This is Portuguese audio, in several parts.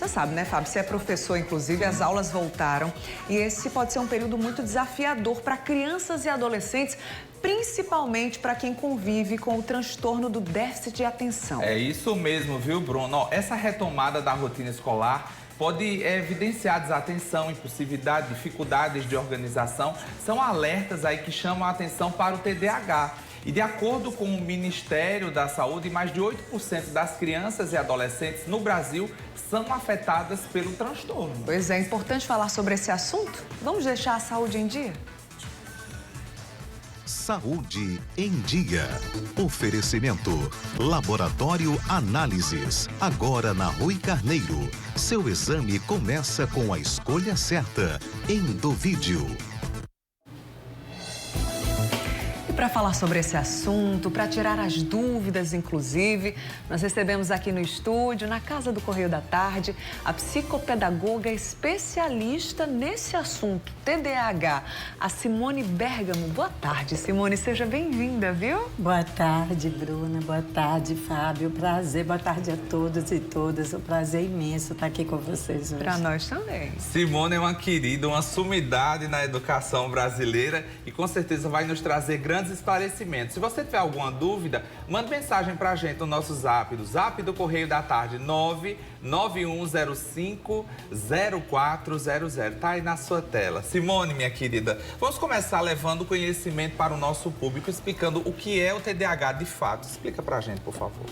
Você sabe, né, Fábio? Você é professor, inclusive, as aulas voltaram. E esse pode ser um período muito desafiador para crianças e adolescentes, principalmente para quem convive com o transtorno do déficit de atenção. É isso mesmo, viu, Bruno? Ó, essa retomada da rotina escolar pode evidenciar desatenção, impulsividade, dificuldades de organização. São alertas aí que chamam a atenção para o TDAH. E de acordo com o Ministério da Saúde, mais de 8% das crianças e adolescentes no Brasil são afetadas pelo transtorno. Pois é, importante falar sobre esse assunto. Vamos deixar a saúde em dia? Saúde em Dia. Oferecimento. Laboratório Análises. Agora na Rui Carneiro. Seu exame começa com a escolha certa. Endovídeo. Para falar sobre esse assunto, para tirar as dúvidas, inclusive, nós recebemos aqui no estúdio, na Casa do Correio da Tarde, a psicopedagoga especialista nesse assunto, TDAH, a Simone Bergamo. Boa tarde, Simone, seja bem-vinda, viu? Boa tarde, Bruna, boa tarde, Fábio, prazer, boa tarde a todos e todas, um prazer imenso estar aqui com vocês hoje. Para nós também. Simone é uma querida, uma sumidade na educação brasileira e com certeza vai nos trazer grandes esclarecimentos. Se você tiver alguma dúvida, manda mensagem pra gente no nosso zap do Correio da Tarde, 991050400. Tá aí na sua tela. Simone, minha querida, vamos começar levando conhecimento para o nosso público, explicando o que é o TDAH de fato. Explica pra gente, por favor.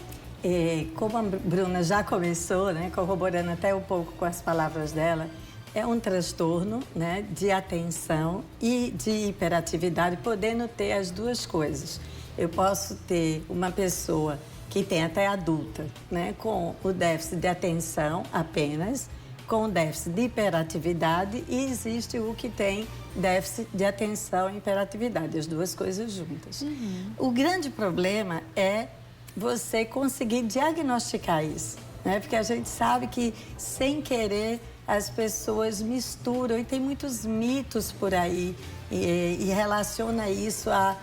Como a Bruna já começou, né, corroborando até um pouco com as palavras dela, é um transtorno, né, de atenção e de hiperatividade, podendo ter as duas coisas. Eu posso ter uma pessoa que tem até adulta, né, com o déficit de atenção apenas, com o déficit de hiperatividade, e existe o que tem déficit de atenção e hiperatividade, as duas coisas juntas. O grande problema é você conseguir diagnosticar isso, né? Porque a gente sabe que, sem querer, as pessoas misturam, e tem muitos mitos por aí, e relaciona isso a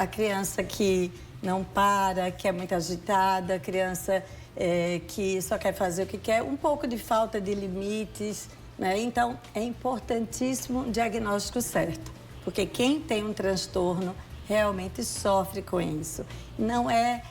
criança que não para, que é muito agitada, a criança que só quer fazer o que quer, um pouco de falta de limites, né? Então, é importantíssimo o diagnóstico certo, porque quem tem um transtorno realmente sofre com isso. Não é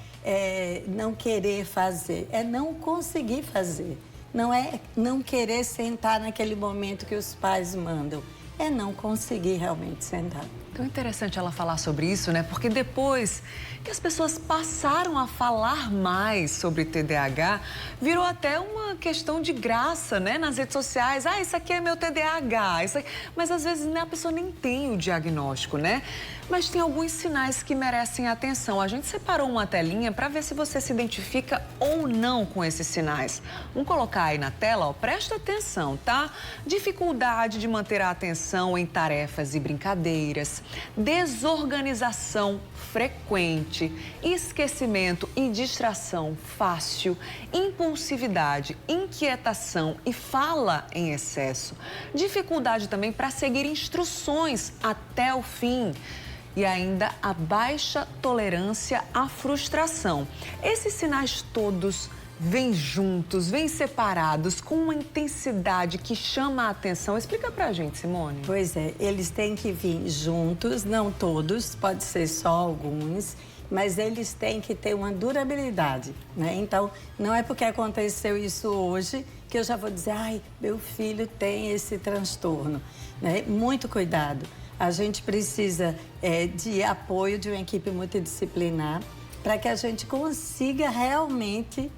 não querer fazer, é não conseguir fazer. Não é não querer sentar naquele momento que os pais mandam, é não conseguir realmente sentar. Então é interessante ela falar sobre isso, né? Porque depois que as pessoas passaram a falar mais sobre TDAH, virou até uma questão de graça, né? Nas redes sociais. Ah, isso aqui é meu TDAH. Isso aqui... Mas às vezes, né, a pessoa nem tem o diagnóstico, né? Mas tem alguns sinais que merecem atenção. A gente separou uma telinha para ver se você se identifica ou não com esses sinais. Vamos colocar aí na tela, ó, presta atenção, tá? Dificuldade de manter a atenção em tarefas e brincadeiras, desorganização frequente, esquecimento e distração fácil, impulsividade, inquietação e fala em excesso, dificuldade também para seguir instruções até o fim. E ainda a baixa tolerância à frustração. Esses sinais todos vêm juntos, vêm separados, com uma intensidade que chama a atenção. Explica pra gente, Simone. Pois é, eles têm que vir juntos, não todos, pode ser só alguns, mas eles têm que ter uma durabilidade, né? Então, não é porque aconteceu isso hoje que eu já vou dizer, ai, meu filho tem esse transtorno, né? Muito cuidado. A gente precisa de apoio de uma equipe multidisciplinar para que a gente consiga realmente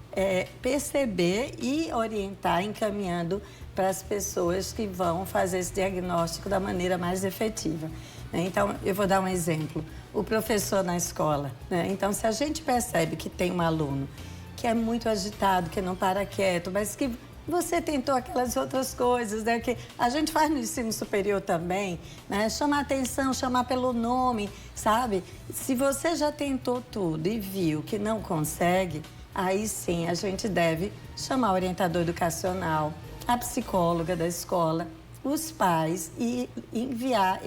perceber e orientar, encaminhando para as pessoas que vão fazer esse diagnóstico da maneira mais efetiva. Então, eu vou dar um exemplo. O professor na escola, né? Então, se a gente percebe que tem um aluno que é muito agitado, que não para quieto, mas que você tentou aquelas outras coisas, né? Que a gente faz no ensino superior também, né? Chamar atenção, chamar pelo nome, sabe? Se você já tentou tudo e viu que não consegue, aí sim a gente deve chamar o orientador educacional, a psicóloga da escola, os pais e enviar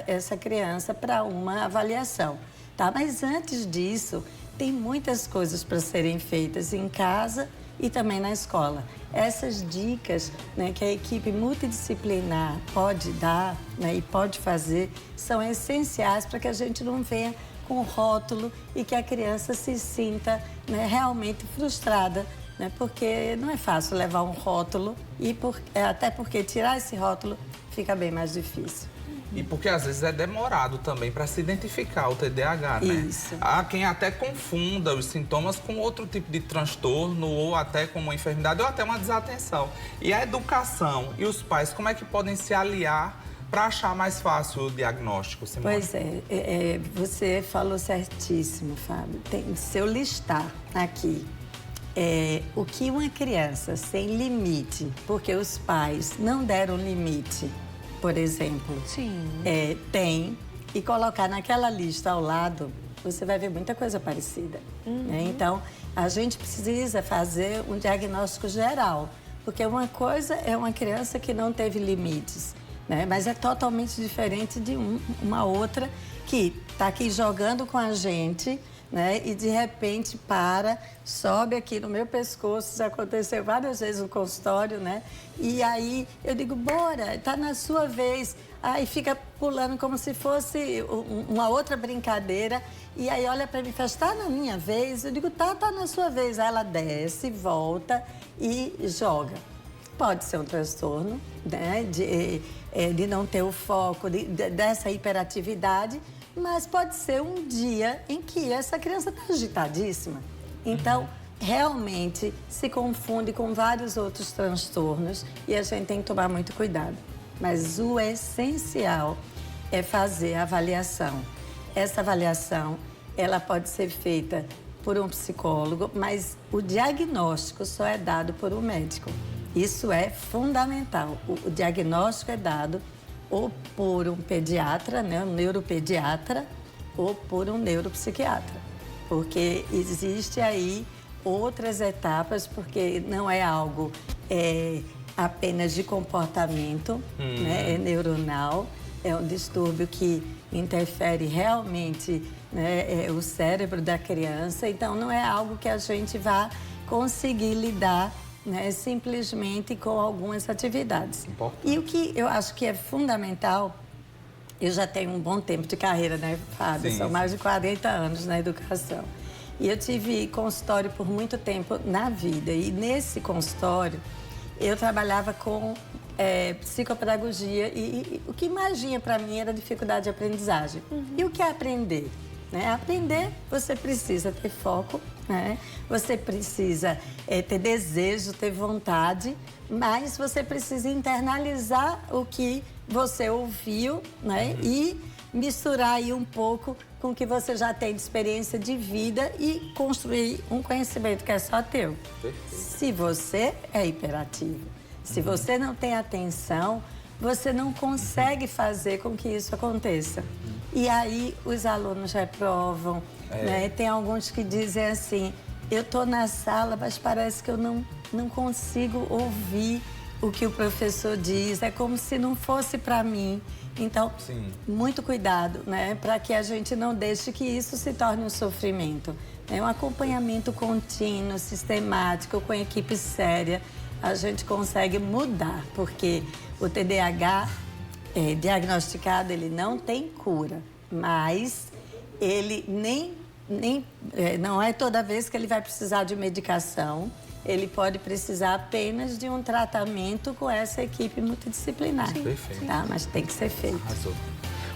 essa criança para uma avaliação, tá? Mas antes disso, tem muitas coisas para serem feitas em casa e também na escola. essas dicas, né, que a equipe multidisciplinar pode dar, né, e pode fazer são essenciais para que a gente não venha com rótulo e que a criança se sinta, né, realmente frustrada, né, porque não é fácil levar um rótulo até porque tirar esse rótulo fica bem mais difícil. E porque às vezes é demorado também para se identificar o TDAH, né? Isso. Há quem até confunda os sintomas com outro tipo de transtorno ou até com uma enfermidade ou até uma desatenção. E a educação e os pais, como é que podem se aliar para achar mais fácil o diagnóstico, Simone? Pois é, você falou certíssimo, Fábio. Se eu listar aqui o que uma criança sem limite, porque os pais não deram limite, por exemplo, tem, e colocar naquela lista ao lado, você vai ver muita coisa parecida. Né? Então, a gente precisa fazer um diagnóstico geral, porque uma coisa é uma criança que não teve limites, né? Mas é totalmente diferente de uma outra que está aqui jogando com a gente, né? E de repente sobe aqui no meu pescoço, isso aconteceu várias vezes no consultório, né? E aí eu digo, bora, está na sua vez. Aí fica pulando como se fosse uma outra brincadeira. E aí olha para mim e fala, está na minha vez? Eu digo, tá na sua vez. Aí ela desce, volta e joga. Pode ser um transtorno, né? De não ter o foco, dessa hiperatividade, mas pode ser um dia em que essa criança está agitadíssima. Então, realmente se confunde com vários outros transtornos e a gente tem que tomar muito cuidado. Mas o essencial é fazer a avaliação. Essa avaliação, ela pode ser feita por um psicólogo, mas o diagnóstico só é dado por um médico. Isso é fundamental. O diagnóstico é dado ou por um pediatra, né, um neuropediatra, ou por um neuropsiquiatra. Porque existe aí outras etapas, porque não é algo apenas de comportamento, né, é neuronal, é um distúrbio que interfere realmente, né, o cérebro da criança, então não é algo que a gente vá conseguir lidar, né, simplesmente com algumas atividades. Importante. E o que eu acho que é fundamental, eu já tenho um bom tempo de carreira, né, Fábio? São mais de 40 anos na educação. E eu tive consultório por muito tempo na vida. E nesse consultório, eu trabalhava com psicopedagogia e o que mais vinha para mim era dificuldade de aprendizagem. E o que é aprender? Né? Aprender, você precisa ter foco, né? Você precisa ter desejo, ter vontade, mas você precisa internalizar o que você ouviu, né? E misturar aí um pouco com o que você já tem de experiência de vida e construir um conhecimento que é só teu. Se você é hiperativo, se você não tem atenção, você não consegue fazer com que isso aconteça. E aí os alunos reprovam, né? Tem alguns que dizem assim, eu estou na sala, mas parece que eu não consigo ouvir o que o professor diz, é como se não fosse para mim. Então, muito cuidado, né? Para que a gente não deixe que isso se torne um sofrimento. É um acompanhamento contínuo, sistemático, com equipe séria, a gente consegue mudar, porque o TDAH diagnosticado, ele não tem cura, mas ele não é toda vez que ele vai precisar de medicação, ele pode precisar apenas de um tratamento com essa equipe multidisciplinar. Perfeito. Tá? Mas tem que ser feito. Arrasou.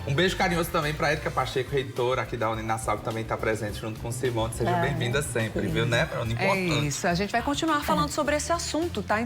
Um beijo carinhoso também para Érica Pacheco, reitora aqui da Uninasal, que também está presente junto com o Simone. Seja bem-vinda sempre, viu, né? É isso, a gente vai continuar falando sobre esse assunto, tá?